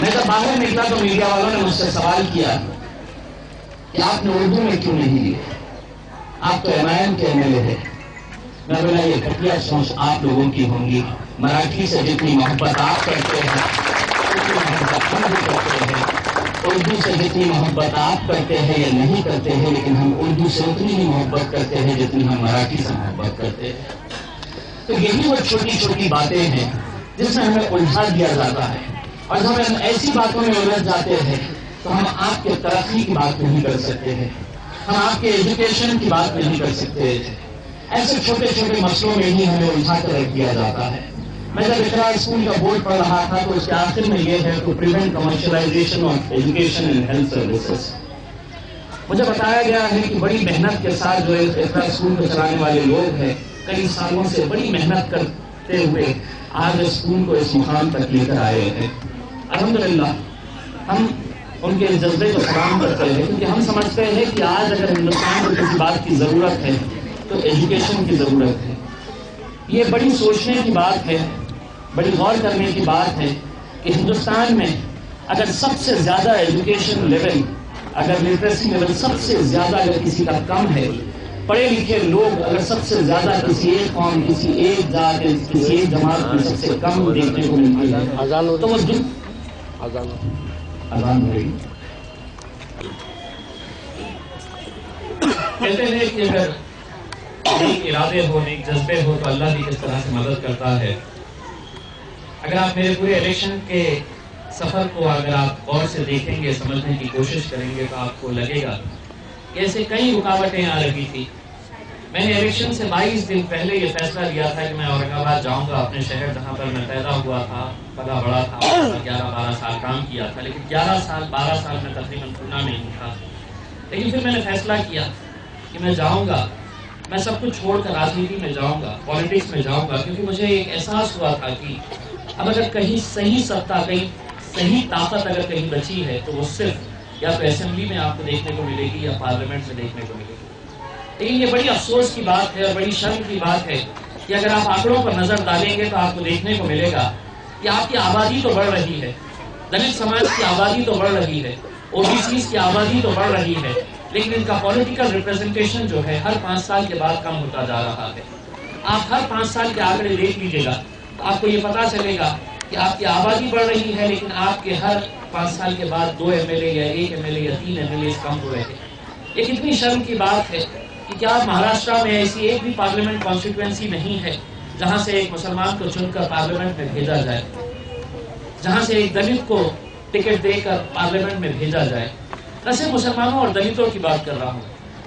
میں جب باہر نکلا تو میڈیا والوں نے مجھ سے سوال کیا کہ آپ نے اردو میں کیوں نہیں لکھا، آپ تو MIM کے MLA ہے۔ میں بولا یہ گھٹیا سوچ آپ لوگوں کی ہوں گی، مراٹھی سے جتنی محبت آپ کرتے ہیں اتنی محبت ہم بھی کرتے ہیں، اردو سے جتنی محبت آپ کرتے ہیں یا نہیں کرتے ہیں، لیکن ہم اردو سے اتنی ہی محبت کرتے ہیں جتنی ہم مراٹھی سے محبت کرتے ہیں۔ تو یہی وہ چھوٹی چھوٹی باتیں ہیں جس میں ہمیں الجھا دیا جاتا ہے، اور جب ہم ایسی باتوں میں الجھ جاتے ہیں تو ہم آپ کے ترقی کی بات نہیں کر سکتے ہیں، ہم آپ کے ایجوکیشن کی بات نہیں کر سکتے ہیں۔ ایسے چھوٹے چھوٹے مسئلوں میں ہی ہمیں الجھا کر رکھ دیا جاتا ہے۔ میں جب اقرا اسکول کا بورڈ پڑھ رہا تھا تو اس کے آخر میں یہ ہے to prevent commercialisation of education and health services. مجھے بتایا گیا ہے کہ بڑی محنت کے ساتھ جو اقرا اسکول کو چلانے والے لوگ ہیں کئی سالوں سے بڑی محنت کرتے ہوئے آج اسکول کو اس مقام تک لے کر آئے ہیں۔ الحمدللہ ہم ان کے جذبے کو سلام کرتے ہیں، کیونکہ ہم سمجھتے ہیں کہ آج اگر ہندوستان کو کسی بات کی ضرورت ہے تو ایجوکیشن کی ضرورت ہے۔ یہ بڑی سوچنے کی بات ہے، بڑی غور کرنے کی بات ہے کہ ہندوستان میں اگر سب سے زیادہ ایجوکیشن لیول، اگر لٹریسی لیول سب سے زیادہ اگر کسی کا کم ہے، پڑھے لکھے لوگ اگر سب سے زیادہ کسی ایک قوم، کسی ایک ذات، کسی ایک جماعت میں سب سے کم دیکھنے کو ملتی ہے تو وہ اذان ہو رہی۔ کہتے ہیں کہ اگر نیک ارادے ہو، نیک جذبے ہو تو اللہ بھی کس طرح سے مدد کرتا ہے۔ اگر آپ میرے پورے الیکشن کے سفر کو اگر آپ غور سے دیکھیں گے، سمجھنے کی کوشش کریں گے تو آپ کو لگے گا کہ ایسے کئی رکاوٹیں آ رہی تھی۔ میں نے الیکشن سے 22 دن پہلے یہ فیصلہ لیا تھا کہ میں اورنگ آباد جاؤں گا، اپنے شہر جہاں پر میں پیدا ہوا تھا، پلا بڑا تھا، 11-12 سال کام کیا تھا، لیکن 12 سال میں تقریباً پونا میں ہی تھا۔ لیکن پھر میں نے فیصلہ کیا کہ میں جاؤں گا، میں سب کچھ چھوڑ کر راجنیتی میں جاؤں گا، پالیٹکس میں جاؤں گا، کیونکہ مجھے ایک احساس ہوا تھا کہ اب اگر کہیں صحیح سطح، کہیں صحیح طاقت اگر کہیں بچی ہے تو وہ صرف یا تو اسمبلی میں آپ کو دیکھنے کو ملے گی یا پارلیمنٹ میں دیکھنے کو ملے گی۔ لیکن یہ بڑی افسوس کی بات ہے اور بڑی شرم کی بات ہے کہ اگر آپ آنکڑوں پر نظر ڈالیں گے تو آپ کو دیکھنے کو ملے گا کہ آپ کی آبادی تو بڑھ رہی ہے، دلت سماج کی آبادی تو بڑھ رہی ہے، OBCs کی آبادی تو بڑھ رہی ہے، لیکن ان کا پولیٹیکل ریپرزنٹیشن جو ہے ہر 5 سال کے بعد کم ہوتا جا رہا ہے۔ آپ ہر 5 سال کے آنکڑے دیکھ لیجیے گا تو آپ کو یہ پتا چلے گا کہ آپ کی آبادی بڑھ رہی ہے، لیکن آپ کے ہر 5 سال کے بعد 2 MLA یا 1 MLA یا 3 MLA کم ہو رہے ہیں۔ یہ کتنی شرم کی بات ہے کہ کیا مہاراشٹر میں ایسی ایک بھی پارلیمنٹ کانسٹیٹوئنسی نہیں ہے جہاں سے ایک مسلمان کو چن کر پارلیمنٹ میں بھیجا جائے، جہاں سے ایک دلت کو ٹکٹ دے کر پارلیمنٹ میں بھیجا جائے۔ نہ صرف مسلمانوں اور دلتوں کی بات کر رہا ہوں،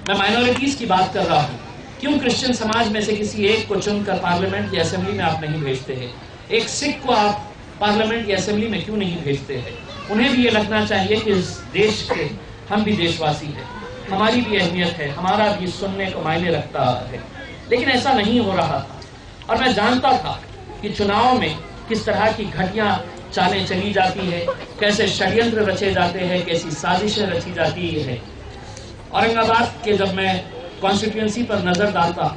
میں مائنورٹیز کی بات کر رہا ہوں۔ کیوں کرسچن سماج میں سے کسی ایک کو چن کر پارلیمنٹ یا اسمبلی میں آپ نہیں بھیجتے ہیں؟ ایک سکھ کو آپ پارلیمنٹ یا اسمبلی میں کیوں نہیں بھیجتے ہیں؟ انہیں بھی یہ لگنا چاہیے کہ اس دیش کے ہم بھی دیشواسی ہیں، ہماری بھی اہمیت ہے، ہمارا بھی سننے کو معنی رکھتا ہے۔ لیکن ایسا نہیں ہو رہا تھا، اور میں جانتا تھا کہ چناؤں میں کس طرح کی گھٹیاں چالیں چلی جاتی ہے، کیسے شڑینتر رچے جاتے ہیں، کیسی سازشیں رچی جاتی ہے۔ اورنگ آباد کے جب میں کانسٹیٹوئنسی پر نظر ڈالتا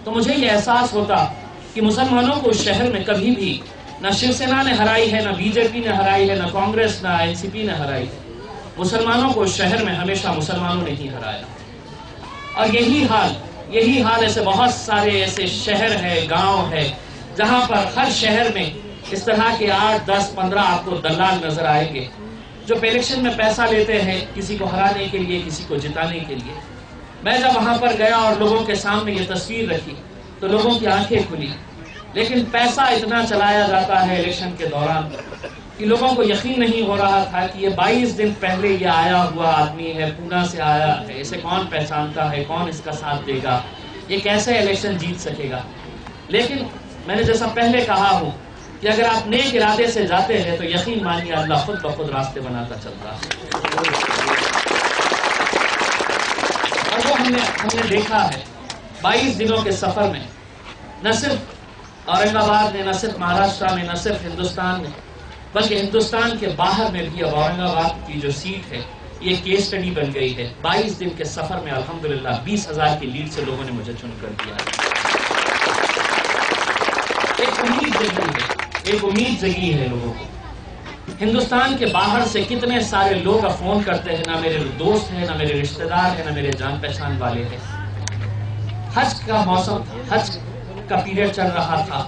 تو مجھے یہ احساس ہوتا کہ مسلمانوں کو اس شہر میں کبھی بھی نہ شیو سینا نے ہرائی ہے، نہ BJP نے ہرائی ہے، نہ کانگریس، نہ NCP نے ہرائی ہے۔ مسلمانوں کو اس شہر میں ہمیشہ مسلمانوں نے ہی ہرایا۔ اور یہی حال ایسے بہت سارے ایسے شہر ہے، گاؤں ہے، جہاں پر ہر شہر میں اس طرح کے 8, 10, 15 آپ کو دلال نظر آئیں گے جو الیکشن میں پیسہ لیتے ہیں کسی کو ہرانے کے لیے، کسی کو جتانے کے لیے۔ میں جب وہاں پر گیا اور لوگوں کے سامنے یہ تصویر رکھی تو لوگوں کی آنکھیں کھلی، لیکن پیسہ اتنا چلایا جاتا ہے الیکشن کے دوران کہ لوگوں کو یقین نہیں ہو رہا تھا کہ یہ 22 دن پہلے یہ آیا ہوا آدمی ہے، پونا سے آیا ہے، اسے کون پہچانتا ہے، کون اس کا ساتھ دے گا، یہ کیسے الیکشن جیت سکے گا۔ لیکن میں نے جیسا پہلے کہا ہوں کہ اگر آپ نیک ارادے سے جاتے ہیں تو یقین مانیے اللہ خود بخود راستے بناتا چلتا ہے۔ اور وہ ہم نے دیکھا ہے 22 دنوں کے سفر میں، نہ صرف اورنگ آباد میں، نہ صرف مہاراشٹر میں، نہ صرف ہندوستان میں، بلکہ ہندوستان کے باہر میں بھی اب اورنگ آباد کی جو سیٹ ہے یہ کیس اسٹڈی بن گئی ہے۔ 22 دن کے سفر میں الحمدللہ 20,000 کی لیڈ سے لوگوں نے مجھے چن کر دیا ہے۔ ایک امید جگی ہے لوگوں کو ہندوستان کے باہر سے کتنے سارے لوگ اب فون کرتے ہیں، نہ میرے دوست ہیں، نہ میرے رشتہ دار ہیں، نہ میرے جان پہچان والے ہیں۔ حج کا موسم تھا، حج کا پیریڈ چل رہا تھا،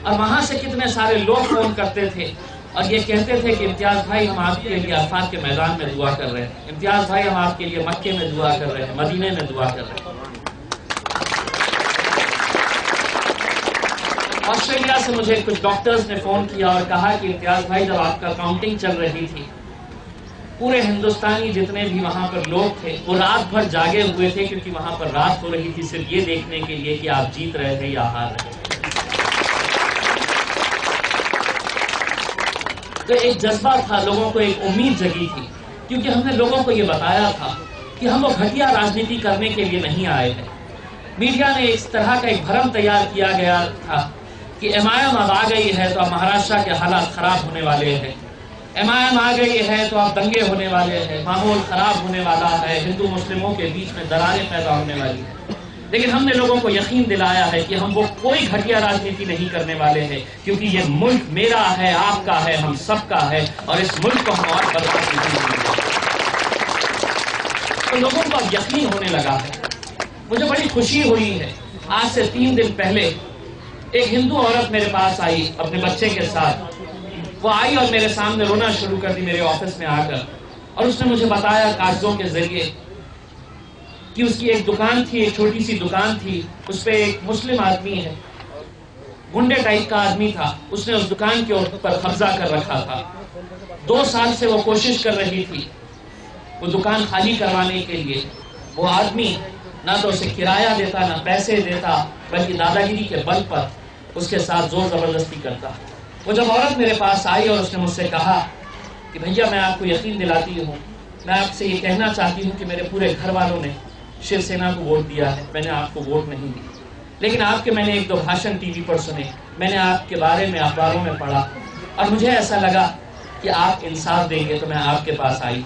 اور وہاں سے کتنے سارے لوگ فون کرتے تھے اور یہ کہتے تھے کہ امتیاز بھائی ہم آپ کے لیے عرفات کے میدان میں دعا کر رہے ہیں، امتیاز بھائی ہم آپ کے لیے مکے میں دعا کر رہے ہیں، مدینے میں دعا کر رہے ہیں۔ آسٹریلیا سے مجھے کچھ ڈاکٹرز نے فون کیا اور کہا کہ امتیاز بھائی جب آپ کا کاؤنٹنگ چل رہی تھی، پورے ہندوستانی جتنے بھی وہاں پر لوگ تھے وہ رات بھر جاگے ہوئے تھے، کیونکہ وہاں پر رات ہو رہی تھی صرف یہ دیکھنے کے لیے کہ آپ جیت رہے تھے یا ہار رہے تھے۔ تو ایک جذبہ تھا، لوگوں کو ایک امید جگی تھی، کیونکہ ہم نے لوگوں کو یہ بتایا تھا کہ ہم وہ گھٹیا راجنیتی کرنے کے لیے نہیں آئے ہیں۔ میڈیا نے اس طرح کا ایک بھرم تیار کیا گیا تھا کہ ایم آئی ایم اب آ گئی ہے تو اب مہاراشٹر کے حالات خراب ہونے والے ہیں، ایم آئی ایم آ گئی ہے تو اب دنگے ہونے والے ہیں، ماحول خراب ہونے والا ہے، ہندو مسلموں کے بیچ میں دراریں پیدا ہونے والی ہیں۔ لیکن ہم نے لوگوں کو یقین دلایا ہے کہ ہم وہ کوئی گھٹیا راجنیتی نہیں کرنے والے ہیں، کیونکہ یہ ملک میرا ہے، آپ کا ہے، ہم سب کا ہے، اور اس ملک کو ہم اور برباد نہیں کریں گے۔ تو لوگوں کو اب یقین ہونے لگا ہے۔ مجھے بڑی خوشی ہوئی ہے، آج سے 3 دن پہلے ایک ہندو عورت میرے پاس آئی اپنے بچے کے ساتھ، وہ آئی اور میرے سامنے رونا شروع کر دی میرے آفس میں آ کر، اور اس نے مجھے بتایا کاغذوں کے ذریعے کہ اس کی ایک دکان تھی، ایک چھوٹی سی دکان تھی، اس پہ ایک مسلم آدمی ہے، گنڈے ٹائپ کا آدمی تھا، اس نے اس دکان کے اوپر قبضہ کر رکھا تھا۔ 2 سال سے وہ کوشش کر رہی تھی وہ دکان خالی کروانے کے لیے۔ وہ آدمی نہ تو اسے کرایہ دیتا، نہ پیسے دیتا، بلکہ دادا گیری کے بل پر اس کے ساتھ زور زبردستی کرتا۔ وہ جب عورت میرے پاس آئی اور اس نے مجھ سے کہا کہ بھیا میں آپ کو یقین دلاتی ہوں، میں آپ سے یہ کہنا چاہتی ہوں کہ میرے پورے گھر والوں نے شیو سینا کو ووٹ دیا ہے، میں نے آپ کو ووٹ نہیں دی، لیکن آپ کے میں نے 1-2 بھاشن ٹی وی پر سنے، میں نے آپ کے بارے میں اخباروں میں پڑھا، اور مجھے ایسا لگا کہ آپ انصاف دیں گے، تو میں آپ کے پاس آئی۔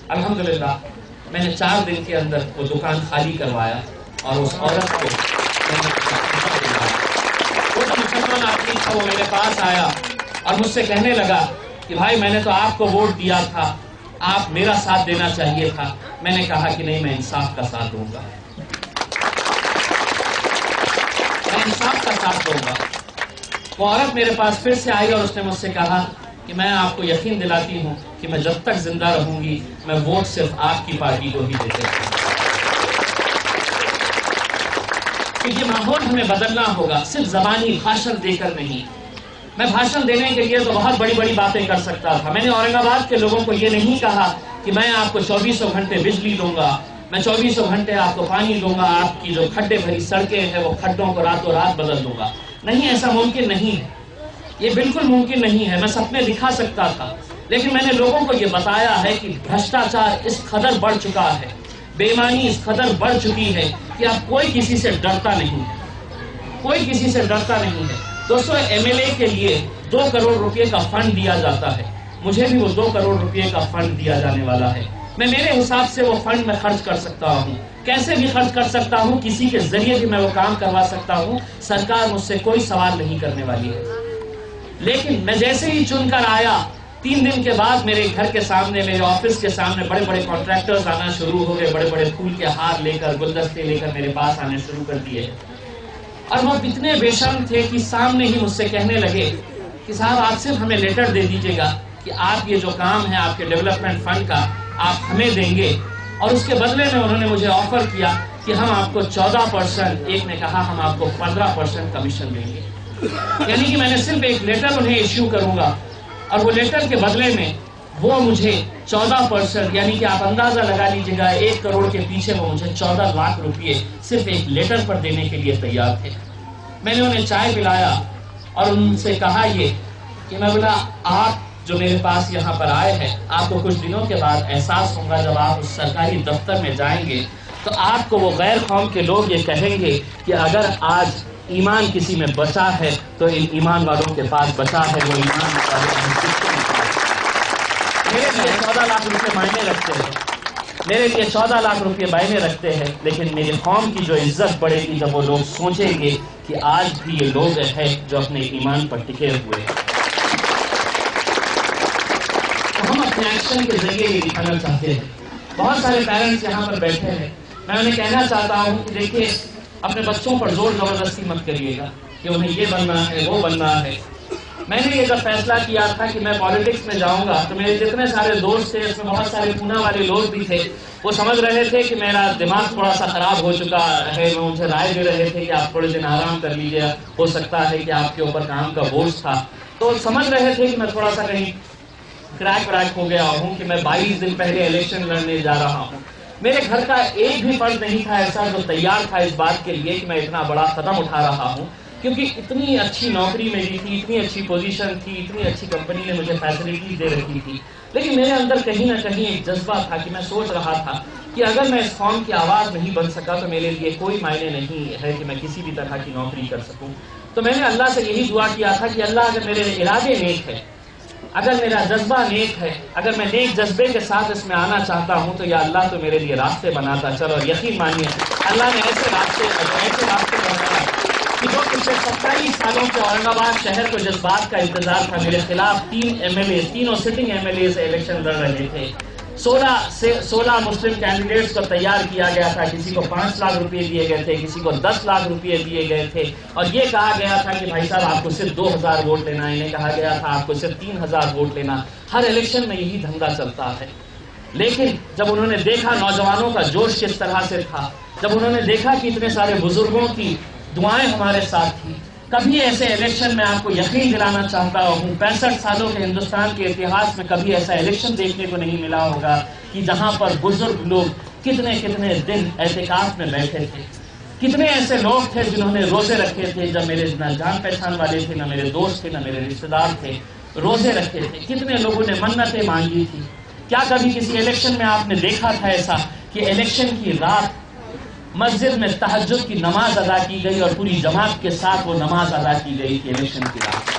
الحمدللہ میں نے 4 دن کے اندر وہ دکان خالی کروایا اور اس عورت کو وہ جو مسلمان آدمی تھا وہ میرے پاس آیا اور مجھ سے کہنے لگا کہ بھائی میں نے تو آپ کو ووٹ دیا تھا، آپ میرا ساتھ دینا چاہیے تھا۔ میں نے کہا کہ نہیں، میں انصاف کا ساتھ دوں گا، میں انصاف کا ساتھ دوں گا۔ وہ عورت میرے پاس پھر سے آئی اور اس نے مجھ سے کہا کہ میں آپ کو یقین دلاتی ہوں کہ میں جب تک زندہ رہوں گی میں ووٹ صرف آپ کی پارٹی کو ہی دیتے رہوں گا، کہ یہ ماحول ہمیں بدلنا ہوگا، صرف زبانی بھاشن دے کر نہیں۔ میں بھاشن دینے کے لیے تو بہت بڑی بڑی باتیں کر سکتا تھا۔ میں نے اورنگ آباد کے لوگوں کو یہ نہیں کہا کہ میں آپ کو 2400 گھنٹے بجلی دوں گا، میں 2400 گھنٹے آپ کو پانی دوں گا، آپ کی جو کھڈے بھری سڑکیں ہیں وہ کھڈوں کو راتوں رات بدل دوں گا۔ نہیں، ایسا ممکن نہیں ہے، یہ بالکل ممکن نہیں ہے۔ میں سپنے دکھا سکتا تھا، لیکن میں نے لوگوں کو یہ بتایا ہے کہ بھرشٹاچار اس قدر بڑھ چکا ہے، بے ایمانی اس قدر بڑھ چکی ہے کہ اب کوئی کسی سے ڈرتا نہیں ہے، کوئی کسی سے ڈرتا نہیں ہے۔ دوستو، ایم ایل اے کے لیے 2 کروڑ روپے کا فنڈ دیا جاتا ہے، مجھے بھی وہ 2 کروڑ روپے کا فنڈ دیا جانے والا ہے۔ میں میرے حساب سے وہ فنڈ میں خرچ کر سکتا ہوں، کیسے بھی خرچ کر سکتا ہوں، کسی کے ذریعے بھی میں وہ کام کروا سکتا ہوں، سرکار مجھ سے کوئی سوال نہیں کرنے والی ہے۔ لیکن میں جیسے ہی چن کر آیا، 3 دن کے بعد میرے گھر کے سامنے، میرے آفس کے سامنے بڑے بڑے کانٹریکٹرز آنا شروع ہو گئے، بڑے بڑے پھول کے ہار لے کر، گلدستے لے کر میرے پاس آنے شروع کر دیے، اور وہ اتنے بے شرم تھے کہ سامنے ہی مجھ سے کہنے لگے کہ صاحب آپ صرف ہمیں لیٹر دے دیجیے گا کہ آپ یہ جو کام ہے آپ کے ڈیولپمنٹ فنڈ کا آپ ہمیں دیں گے، اور اس کے بدلے میں انہوں نے مجھے آفر کیا کہ ہم آپ کو 14%، ایک نے کہا ہم آپ کو 15% کمیشن دیں گے۔ یعنی کہ میں نے صرف ایک لیٹر انہیں ایشو کروں گا، اور وہ لیٹر کے بدلے میں وہ مجھے 14%، یعنی کہ آپ اندازہ لگا لیجیے گا 1 کروڑ کے پیچھے وہ مجھے 14 لاکھ روپئے صرف ایک لیٹر پر دینے کے لیے تیار تھے۔ میں نے انہیں چائے پلایا اور ان سے کہا یہ کہ میں بولا آپ جو میرے پاس یہاں پر آئے ہیں، آپ کو کچھ دنوں کے بعد احساس ہوگا جب آپ اس سرکاری دفتر میں جائیں گے تو آپ کو وہ غیر قوم کے لوگ یہ کہیں گے کہ اگر آج ایمان کسی میں بچا ہے تو ان ایمان والوں کے پاس بچا ہے، وہ ایمان والے میرے لیے 14 لاکھ روپے معنی رکھتے ہیں، میرے لیے 14 لاکھ روپے معنی رکھتے ہیں، لیکن میری قوم کی جو عزت بڑھے گی جب وہ لوگ سوچیں گے کہ آج بھی یہ لوگ ہیں جو اپنے ایمان پر ٹکے ہوئے ہیں۔ تو ہم اپنے ایکشن کے ذریعے یہ دکھانا چاہتے ہیں. بہت سارے پیرنٹس یہاں پر بیٹھے ہیں. میں انہیں کہنا چاہتا ہوں کہ دیکھیے اپنے بچوں پر زور زبردستی مت کریے گا کہ انہیں یہ بننا ہے وہ بننا ہے. میں نے یہ جب فیصلہ کیا تھا کہ میں پالیٹکس میں جاؤں گا تو میرے جتنے سارے دوست تھے اس میں بہت سارے پونا والے لوگ بھی تھے. وہ سمجھ رہے تھے کہ میرا دماغ تھوڑا سا خراب ہو چکا ہے. وہ مجھے رائے دے رہے تھے کہ آپ تھوڑے دن آرام کر لیجیے, ہو سکتا ہے کہ آپ کے اوپر کام کا بوجھ تھا. تو سمجھ رہے تھے کہ میں تھوڑا سا کہیں کریک ہو گیا ہوں کہ میں 22 دن پہلے الیکشن لڑنے جا رہا ہوں. میرے گھر کا ایک بھی فرد نہیں تھا ایسا جو تیار تھا اس بات کے لیے کہ میں اتنا بڑا قدم اٹھا رہا ہوں, کیونکہ اتنی اچھی نوکری میری تھی, اتنی اچھی پوزیشن تھی, اتنی اچھی کمپنی نے مجھے فیسلٹی دے رکھی تھی. لیکن میرے اندر کہیں نہ کہیں ایک جذبہ تھا کہ میں سوچ رہا تھا کہ اگر میں اس قوم کی آواز نہیں بن سکا تو میرے لیے کوئی معنی نہیں ہے کہ میں کسی بھی طرح کی نوکری کر سکوں. تو میں نے اللہ سے یہی دعا کیا تھا کہ اللہ اگر میرے ارادے نیک ہے, اگر میرا جذبہ نیک ہے, اگر میں نیک جذبے کے ساتھ اس میں آنا چاہتا ہوں تو یا اللہ تو میرے لیے راستے بناتا چل. اور یقین مانیے اللہ نے ایسے راستے بنایا کہ جو پچھلے 27 سالوں سے اورنگ آباد شہر کو جذبات کا انتظار تھا. میرے خلاف 3 MLA, تینوں سٹنگ MLA سے الیکشن لڑ رہے تھے. 16 مسلم کینڈیڈیٹس کو تیار کیا گیا تھا. کسی کو 5 لاکھ روپے دیے گئے تھے, کسی کو 10 لاکھ روپے دیے گئے تھے, اور یہ کہا گیا تھا کہ بھائی صاحب آپ کو صرف 2000 ووٹ لینا. انہیں کہا گیا تھا آپ کو صرف 3000 ووٹ لینا. ہر الیکشن میں یہی دھندا چلتا ہے. لیکن جب انہوں نے دیکھا نوجوانوں کا جوش کس طرح سے تھا, جب انہوں نے دیکھا کہ اتنے سارے بزرگوں کی دعائیں ہمارے ساتھ تھیں, کبھی ایسے الیکشن میں آپ کو یقین دلانا چاہتا ہوں 65 سالوں کے ہندوستان کے اتہاس میں کبھی ایسا الیکشن دیکھنے کو نہیں ملا ہوگا کہ جہاں پر بزرگ لوگ کتنے دن اعتکاف میں بیٹھے تھے. کتنے ایسے لوگ تھے جنہوں نے روزے رکھے تھے, جب میرے نہ جان پہچان والے تھے, نہ میرے دوست تھے, نہ میرے رشتے دار تھے, روزے رکھے تھے. کتنے لوگوں نے منتیں مانگی تھی. کیا کبھی کسی الیکشن میں آپ نے دیکھا تھا ایسا کہ الیکشن کی رات مسجد میں تہجد کی نماز ادا کی گئی اور پوری جماعت کے ساتھ وہ نماز ادا کی گئی تھی الیکشن کی رات؟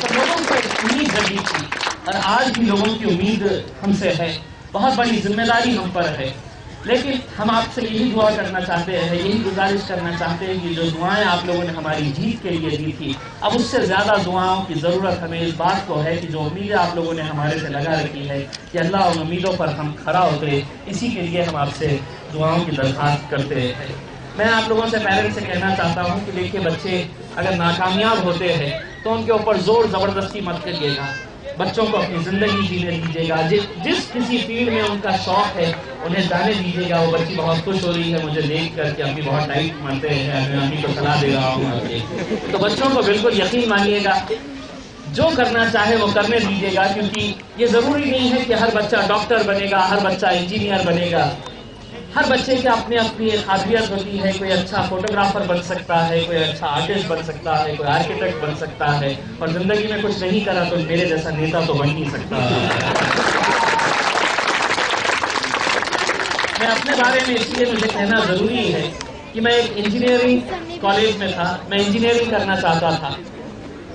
تو لوگوں کو امید جگی تھی, اور آج بھی لوگوں کی امید ہم سے ہے. بہت بڑی ذمہ داری ہم پر ہے. لیکن ہم آپ سے یہی دعا کرنا چاہتے ہیں, یہی گزارش کرنا چاہتے ہیں کہ جو دعائیں آپ لوگوں نے ہماری جیت کے لیے دی تھی, اب اس سے زیادہ دعاؤں کی ضرورت ہمیں اس بات کو ہے کہ جو امیدیں آپ لوگوں نے ہمارے سے لگا رکھی ہے کہ اللہ ان امیدوں پر ہم کھڑا اترے. اسی کے لیے ہم آپ سے دعاؤں کی درخواست کرتے ہیں. میں آپ لوگوں سے پیرنٹس سے کہنا چاہتا ہوں کہ دیکھیے بچے اگر ناکامیاب ہوتے ہیں تو ان کے اوپر زور زبردستی مت کریے گا. بچوں کو اپنی زندگی جینے دیجیے گا. جس کسی فیلڈ میں ان کا شوق ہے انہیں جانے دیجیے گا. وہ بچی بہت خوش ہو رہی ہے مجھے دیکھ کر کے, اپنی بہت ٹائٹ مانتے ہیں, میں امی کو صلاح دے رہا ہوں. تو بچوں کو بالکل یقین مانیے گا, جو کرنا چاہے وہ کرنے دیجیے گا, کیونکہ یہ ضروری نہیں ہے کہ ہر بچہ ڈاکٹر بنے گا, ہر بچہ انجینئر بنے گا. ہر بچے کی اپنی ایک قابلیت ہوتی ہے. کوئی اچھا فوٹوگرافر بن سکتا ہے, کوئی اچھا آرٹسٹ بن سکتا ہے, کوئی آرکیٹیکٹ بن سکتا ہے, اور زندگی میں کچھ نہیں کرا تو میرے جیسا نیتا تو بن نہیں سکتا. میں اپنے بارے میں اس لیے مجھے کہنا ضروری ہے کہ میں ایک انجینئرنگ کالج میں تھا. میں انجینئرنگ کرنا چاہتا تھا.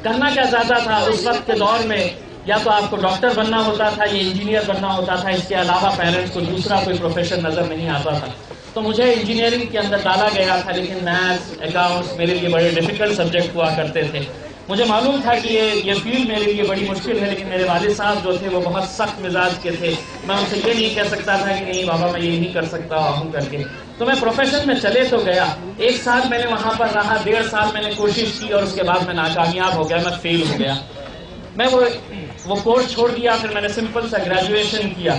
کرنا کیا چاہتا تھا اس وقت کے دور میں, یا تو آپ کو ڈاکٹر بننا ہوتا تھا یا انجینئر بننا ہوتا تھا. اس کے علاوہ پیرنٹس کو دوسرا کوئی پروفیشن نظر نہیں آتا تھا. تو مجھے انجینئرنگ کے اندر ڈالا گیا تھا, لیکن میتھس اکاؤنٹس میرے لیے بڑے ڈیفیکلٹ سبجیکٹ ہوا کرتے تھے. مجھے معلوم تھا کہ یہ فیلڈ میرے لیے بڑی مشکل ہے, لیکن میرے والد صاحب جو تھے وہ بہت سخت مزاج کے تھے. میں ان سے یہ نہیں کہہ سکتا تھا کہ نہیں بابا میں یہ نہیں کر سکتا ہوں کر کے. تو میں پروفیشن میں چلے تو گیا. 1 سال میں نے وہاں پر رہا, 1.5 سال میں نے کوشش کی, اور اس کے بعد میں ناکامیاب ہو گیا, میں فیل ہو گیا. میں وہ کورس چھوڑ دیا. پھر میں نے سمپل سا گریجویشن کیا.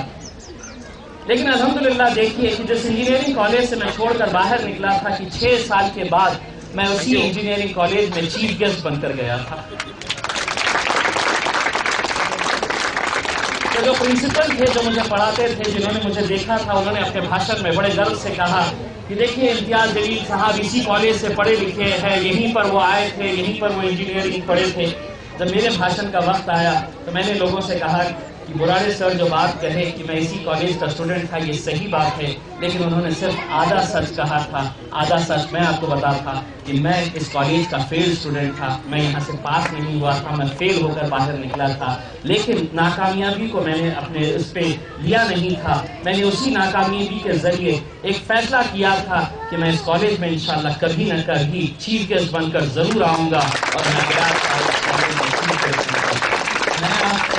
لیکن الحمدللہ دیکھیے کہ جس انجینئرنگ کالج سے میں چھوڑ کر باہر نکلا تھا کہ 6 سال کے بعد میں اسی انجینئرنگ کالج میں چیف گیسٹ بن کر گیا تھا. تو جو پرنسپل تھے جو مجھے پڑھاتے تھے, جنہوں نے مجھے دیکھا تھا, انہوں نے اپنے بھاشن میں بڑے گرو سے کہا کہ دیکھیے امتیاز جلیل صاحب اسی کالج سے پڑھے لکھے ہیں, یہیں پر وہ آئے تھے, یہیں پر وہ انجینئرنگ پڑھے تھے. جب میرے بھاشن کا وقت آیا تو میں نے لوگوں سے کہا کہ براڑے سر جو بات کہے کہ میں اسی کالج کا اسٹوڈنٹ تھا یہ صحیح بات ہے, لیکن انہوں نے صرف آدھا سچ کہا تھا. آدھا سچ میں آپ کو بتا تھا کہ میں اس کالج کا فیل اسٹوڈنٹ تھا. میں یہاں سے پاس نہیں ہوا تھا, میں فیل ہو کر باہر نکلا تھا. لیکن ناکامیابی کو میں نے اپنے اس پہ لیا نہیں تھا. میں نے اسی ناکامیابی کے ذریعے ایک فیصلہ کیا تھا کہ میں اس کالج میں انشاءاللہ کبھی نہ کبھی چیف گیسٹ بن کر ضرور آؤں گا, اور میں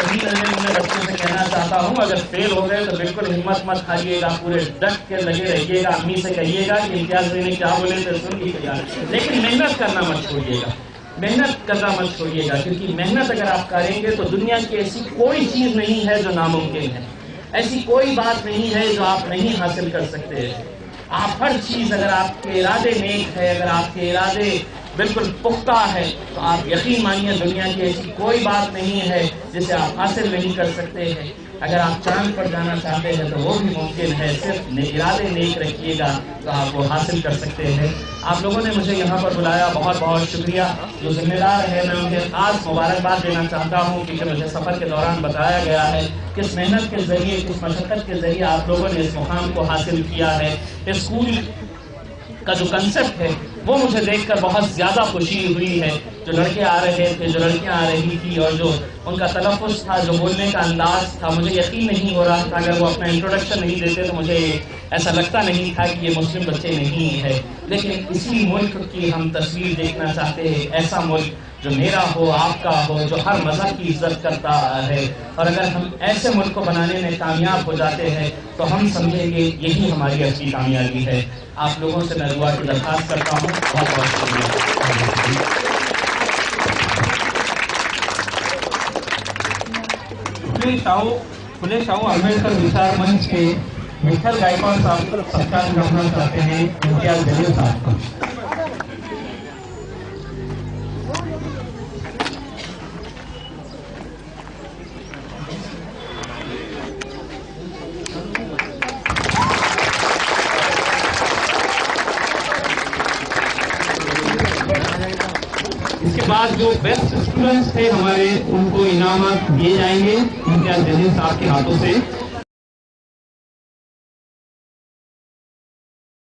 تبھی میں بچوں سے کہنا چاہتا ہوں اگر فیل ہو گئے تو بالکل ہمت مت کھائیے گا, پورے ڈٹ کے لگے رہیے گا, امی سے کہیے گا کہ امتیاز دینے کیا بولے تو سن لیجیے گا, لیکن محنت کرنا مت چھوڑیے گا, محنت کرنا مت چھوڑیے گا, کیونکہ محنت اگر آپ کریں گے تو دنیا کی ایسی کوئی چیز نہیں ہے جو ناممکن ہے, ایسی کوئی بات نہیں ہے جو آپ نہیں حاصل کر سکتے ہیں. آپ ہر چیز, اگر آپ کے ارادے نیک ہے, اگر آپ کے ارادے بالکل پختہ ہے, تو آپ یقین مانیے دنیا کی ایسی کوئی بات نہیں ہے جسے آپ حاصل نہیں کر سکتے ہیں. اگر آپ چاند پر جانا چاہتے ہیں تو وہ بھی ممکن ہے, صرف ارادے نیک رکھیے گا تو آپ وہ حاصل کر سکتے ہیں. آپ لوگوں نے مجھے یہاں پر بلایا, بہت بہت شکریہ. جو ذمہ دار ہے میں انہیں خاص مبارکباد دینا چاہتا ہوں, کیونکہ مجھے سفر کے دوران بتایا گیا ہے کس محنت کے ذریعے, کس مشقت کے ذریعے آپ لوگوں نے اس مقام کو حاصل کیا ہے. اسکول کا جو کنسپٹ ہے وہ مجھے دیکھ کر بہت زیادہ خوشی ہوئی ہے. جو لڑکے آ رہے تھے, جو لڑکیاں آ رہی تھی, اور جو ان کا تلفظ تھا, جو بولنے کا انداز تھا, مجھے یقین نہیں ہو رہا تھا اگر وہ اپنا انٹروڈکشن نہیں دیتے تو مجھے ایسا لگتا نہیں تھا کہ یہ مسلم بچے نہیں ہے. لیکن اسی ملک کی ہم تصویر دیکھنا چاہتے ہیں, ایسا ملک جو میرا ہو, آپ کا ہو, جو ہر مذہب کی عزت کرتا ہے. اور اگر ہم ایسے ملک کو بنانے میں کامیاب ہو جاتے ہیں تو ہم سمجھیں گے یہی ہماری اصلی کامیابی ہے. آپ لوگوں سے میں دعا کی درخواست کرتا ہوں. بہت بہت شکریہ. پھلے شاہو امبیڈکر وچار منچ کے وٹھل گائیکواڑ صاحب ستکار کرنا چاہتے ہیں امتیاز جلیل صاحب کا. اس کے بعد جو بیسٹ اسٹوڈنٹس تھے ہمارے, ان کو انعامات دیے جائیں گے امتیاز جلیل صاحب کے ہاتھوں سے.